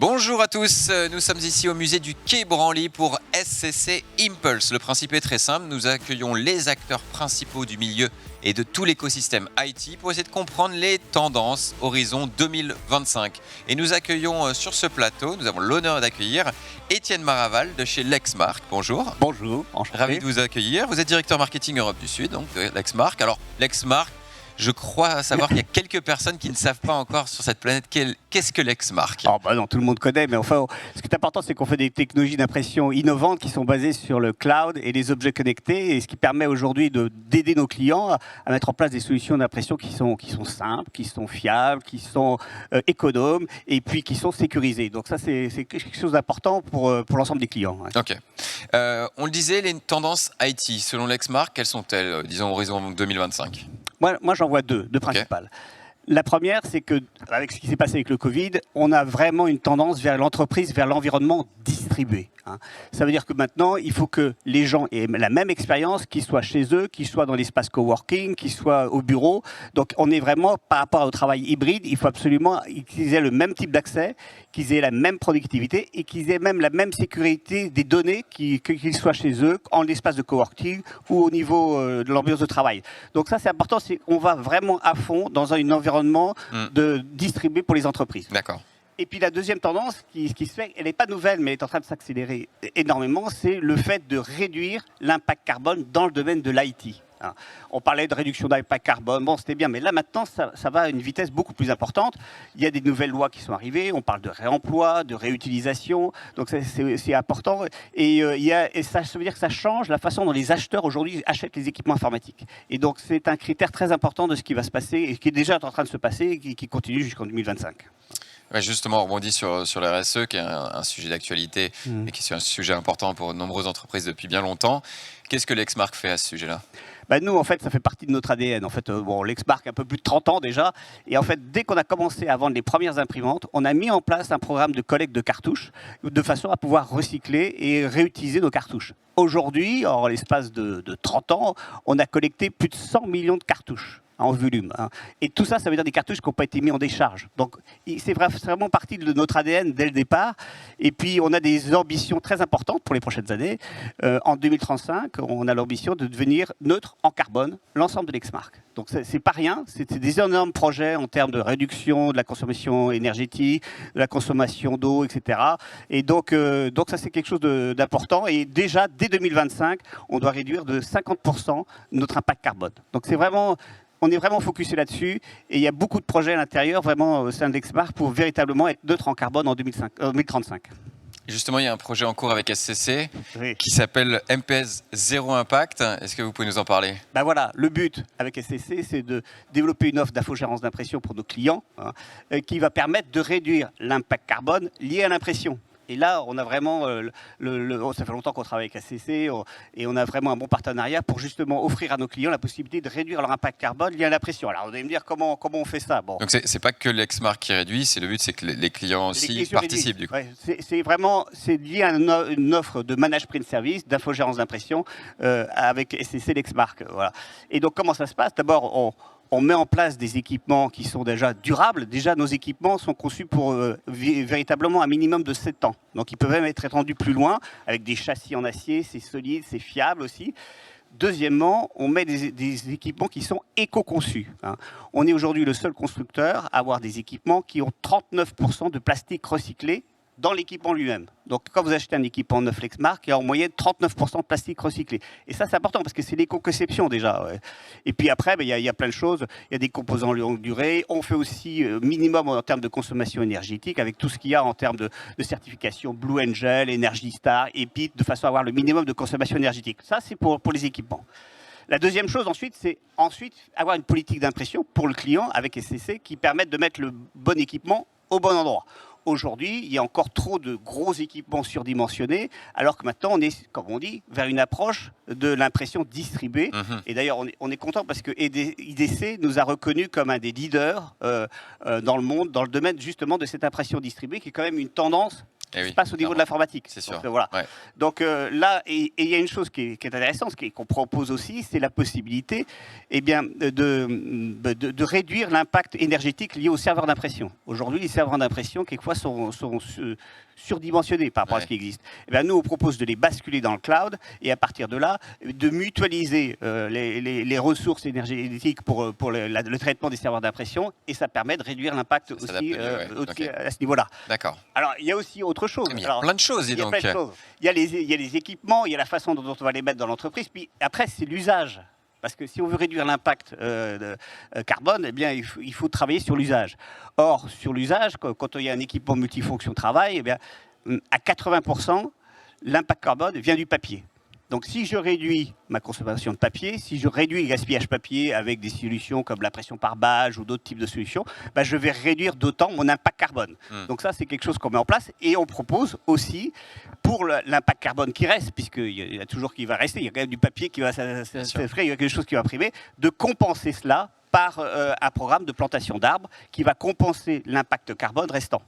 Bonjour à tous, nous sommes ici au musée du Quai Branly pour SCC Impulse. Le principe est très simple, nous accueillons les acteurs principaux du milieu et de tout l'écosystème IT pour essayer de comprendre les tendances horizon 2025. Et nous accueillons sur ce plateau, nous avons l'honneur d'accueillir Étienne Maraval de chez Lexmark. Bonjour. Bonjour, enchanté. Ravi de vous accueillir. Vous êtes directeur marketing Europe du Sud, donc de Lexmark. Alors Lexmark, je crois savoir qu'il y a quelques personnes qui ne savent pas encore sur cette planète qu'est-ce que Lexmark. Oh bah non, tout le monde connaît, mais enfin, ce qui est important, c'est qu'on fait des technologies d'impression innovantes qui sont basées sur le cloud et les objets connectés, et ce qui permet aujourd'hui d'aider nos clients à mettre en place des solutions d'impression qui sont simples, qui sont fiables, qui sont économes, et puis qui sont sécurisées. Donc ça, c'est quelque chose d'important pour l'ensemble des clients. Ouais. Ok. On le disait, les tendances IT, selon Lexmark, quelles sont-elles, disons, horizon 2025 ? Moi j'en vois deux principales. La première, c'est que, avec ce qui s'est passé avec le Covid, on a vraiment une tendance vers l'entreprise, vers l'environnement distribué. Ça veut dire que maintenant, il faut que les gens aient la même expérience, qu'ils soient chez eux, qu'ils soient dans l'espace coworking, qu'ils soient au bureau. Donc, on est vraiment, par rapport au travail hybride, il faut absolument qu'ils aient le même type d'accès, qu'ils aient la même productivité et qu'ils aient même la même sécurité des données, qu'ils soient chez eux, en l'espace de coworking ou au niveau de l'ambiance de travail. Donc ça, c'est important, c'est qu'on va vraiment à fond dans un environnement distribué pour les entreprises. D'accord. Et puis la deuxième tendance qui se fait, elle n'est pas nouvelle, mais elle est en train de s'accélérer énormément, c'est le fait de réduire l'impact carbone dans le domaine de l'IT. On parlait de réduction d'impact carbone, bon c'était bien, mais là maintenant ça va à une vitesse beaucoup plus importante. Il y a des nouvelles lois qui sont arrivées, on parle de réemploi, de réutilisation, donc c'est important. Et ça veut dire que ça change la façon dont les acheteurs aujourd'hui achètent les équipements informatiques. Et donc c'est un critère très important de ce qui va se passer, et qui est déjà en train de se passer, et qui continue jusqu'en 2025. Ouais, justement, on rebondit sur la RSE, qui est un sujet d'actualité et qui est un sujet important pour de nombreuses entreprises depuis bien longtemps. Qu'est-ce que Lexmark fait à ce sujet-là ? Nous, en fait, ça fait partie de notre ADN. En fait, Lexmark a un peu plus de 30 ans déjà. Et en fait, dès qu'on a commencé à vendre les premières imprimantes, on a mis en place un programme de collecte de cartouches de façon à pouvoir recycler et réutiliser nos cartouches. Aujourd'hui, en l'espace de 30 ans, on a collecté plus de 100 millions de cartouches en volume. Et tout ça, ça veut dire des cartouches qui n'ont pas été mis en décharge. Donc, c'est vraiment partie de notre ADN dès le départ. Et puis, on a des ambitions très importantes pour les prochaines années. En 2035, on a l'ambition de devenir neutre en carbone, l'ensemble de Lexmark. Donc, c'est pas rien. C'est des énormes projets en termes de réduction de la consommation énergétique, de la consommation d'eau, etc. Et donc ça, c'est quelque chose d'important. Et déjà, dès 2025, on doit réduire de 50% notre impact carbone. Donc, on est vraiment focusé là-dessus, et il y a beaucoup de projets à l'intérieur, vraiment au sein de Lexmark, pour véritablement être neutre en carbone en 2035. Justement, il y a un projet en cours avec SCC qui s'appelle MPS Zéro Impact. Est-ce que vous pouvez nous en parler ? Voilà, le but avec SCC, c'est de développer une offre d'infogérance d'impression pour nos clients qui va permettre de réduire l'impact carbone lié à l'impression. Et là, on a vraiment, ça fait longtemps qu'on travaille avec SCC, et on a vraiment un bon partenariat pour justement offrir à nos clients la possibilité de réduire leur impact carbone lié à l'impression. Alors, vous allez me dire comment on fait ça. Bon. Donc, c'est pas que Lexmark qui réduit, le but, c'est que les clients aussi participent du coup. Ouais, c'est lié à une offre de managed print service, d'infogérance d'impression avec SCC Lexmark. Voilà. Et donc, comment ça se passe ? D'abord, on met en place des équipements qui sont déjà durables. Déjà, nos équipements sont conçus pour véritablement un minimum de 7 ans. Donc, ils peuvent même être étendus plus loin avec des châssis en acier. C'est solide, c'est fiable aussi. Deuxièmement, on met des équipements qui sont éco-conçus. On est aujourd'hui le seul constructeur à avoir des équipements qui ont 39% de plastique recyclé dans l'équipement lui-même. Donc, quand vous achetez un équipement neuf Lexmark, il y a en moyenne 39% de plastique recyclé. Et ça, c'est important parce que c'est l'éco-conception déjà. Ouais. Et puis après, il y a plein de choses. Il y a des composants longue durée. On fait aussi minimum en termes de consommation énergétique avec tout ce qu'il y a en termes de certification Blue Angel, Energy Star, EPIT, de façon à avoir le minimum de consommation énergétique. Ça, c'est pour les équipements. La deuxième chose ensuite, c'est avoir une politique d'impression pour le client avec SCC qui permette de mettre le bon équipement au bon endroit. Aujourd'hui, il y a encore trop de gros équipements surdimensionnés, alors que maintenant, on est, comme on dit, vers une approche de l'impression distribuée. Et d'ailleurs, on est content parce que IDC nous a reconnus comme un des leaders dans le monde, dans le domaine justement de cette impression distribuée, qui est quand même une tendance Eh oui, se passe au niveau de l'informatique. C'est sûr. Donc, voilà. Ouais. Donc là, et il y a une chose qui est intéressante, qu'on propose aussi, c'est la possibilité de réduire l'impact énergétique lié aux serveurs d'impression. Aujourd'hui, les serveurs d'impression, quelquefois, sont surdimensionnés par rapport à ce qui existe. Eh bien, nous, on propose de les basculer dans le cloud et à partir de là, de mutualiser les ressources énergétiques pour le traitement des serveurs d'impression et ça permet de réduire l'impact aussi à ce niveau-là. D'accord. Alors, il y a aussi autre chose. Il y a plein de choses, dis donc. Il y a les équipements, il y a la façon dont on va les mettre dans l'entreprise, puis après, c'est l'usage. Parce que si on veut réduire l'impact carbone, eh bien, il faut travailler sur l'usage. Or, sur l'usage, quand il y a un équipement multifonction travail, eh bien, à 80%, l'impact carbone vient du papier. Donc, si je réduis ma consommation de papier, si je réduis le gaspillage papier avec des solutions comme l'impression par badge ou d'autres types de solutions, bah, je vais réduire d'autant mon impact carbone. Donc ça, c'est quelque chose qu'on met en place et on propose aussi pour l'impact carbone qui reste, puisqu'il y a toujours qui va rester, il y a quand même du papier qui va s'effrayer, il y a quelque chose qui va primer, de compenser cela par un programme de plantation d'arbres qui va compenser l'impact carbone restant.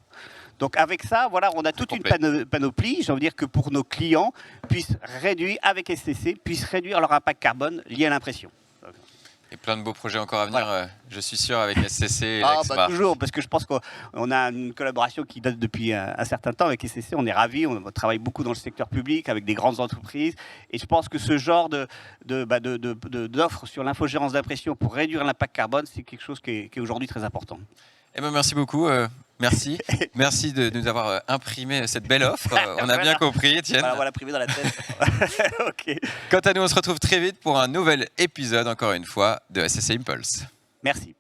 Donc avec ça, voilà, on a toute une panoplie, j'ai envie de dire que pour nos clients puissent réduire, avec SCC, puissent réduire leur impact carbone lié à l'impression. Et plein de beaux projets encore à venir, je suis sûr, avec SCC et bah, toujours, parce que je pense qu'on a une collaboration qui date depuis un certain temps avec SCC, on est ravis, on travaille beaucoup dans le secteur public avec des grandes entreprises, et je pense que ce genre d'offres sur l'infogérance d'impression pour réduire l'impact carbone, c'est quelque chose qui est aujourd'hui très important. Eh ben, merci beaucoup. Merci. Merci de nous avoir imprimé cette belle offre. On a bien compris, Étienne. Voilà, on va l'imprimer dans la tête. Okay. Quant à nous, on se retrouve très vite pour un nouvel épisode, encore une fois, de SCC Impulse. Merci.